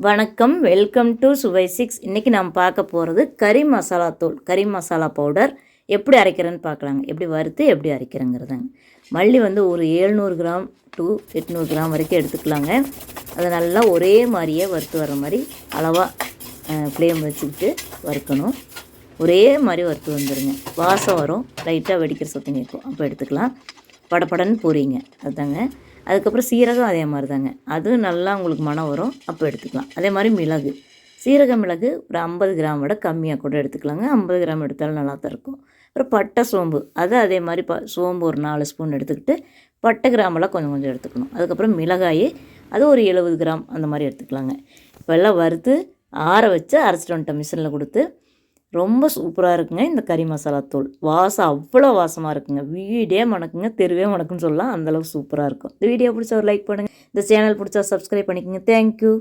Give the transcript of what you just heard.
வணக்கம், welcome to சுவை 6. இன்றைக்கி நம்ம பார்க்க போகிறது கறி மசாலா தூள், கறி மசாலா பவுடர் எப்படி அரைக்கிறேன்னு பார்க்கலாங்க. எப்படி வறுத்து எப்படி அரைக்கிறேங்கிறதாங்க. மல்லி வந்து ஒரு 700 கிராம் டு 800 கிராம் வரைக்கும் எடுத்துக்கலாங்க. அதை நல்லா ஒரே மாதிரியே வறுத்து வர மாதிரி அளவாக ஃப்ளேம் வச்சுக்கிட்டு வறுக்கணும். ஒரே மாதிரி வறுத்து வந்துடுங்க. வாசம் வரும், லைட்டாக வெடிக்கிற சத்தம் கேட்கும், அப்போ எடுத்துக்கலாம். படப்படன்னு பொரிங்க, அதுதாங்க. அதுக்கப்புறம் சீரகம் அதே மாதிரி தாங்க, அதுவும் நல்லா உங்களுக்கு மனம் வரும், அப்போ எடுத்துக்கலாம். அதே மாதிரி மிளகு, சீரக மிளகு ஒரு 50 கிராம் விட கம்மியாக கூட எடுத்துக்கலாங்க. 50 கிராம் எடுத்தாலும் நல்லா தான் இருக்கும். அப்புறம் பட்டை சோம்பு, அது அதே மாதிரி சோம்பு ஒரு 4 ஸ்பூன் எடுத்துக்கிட்டு பட்டை கிராமெல்லாம் கொஞ்சம் கொஞ்சம் எடுத்துக்கணும். அதுக்கப்புறம் மிளகாய், அது ஒரு 70 கிராம் அந்த மாதிரி எடுத்துக்கலாங்க. இப்போ எல்லாம் வறுத்து ஆற வச்சு அரைச்சிட்டு வந்துட்டேன் மிஷினில் கொடுத்து. ரொம்ப சூப்பராக இருக்குங்க இந்த கறி மசாலா தூள். வாசம் அவ்வளோ வாசமாக இருக்குங்க, வீடே மணக்குங்க, தெருவே மணக்குன்னு சொல்லலாம், அந்தளவுக்கு சூப்பராக இருக்கும். இந்த வீடியோ பிடிச்சா ஒரு லைக் பண்ணுங்கள், இந்த சேனல் பிடிச்சா சப்ஸ்கிரைப் பண்ணிக்கோங்க. தேங்க்யூ.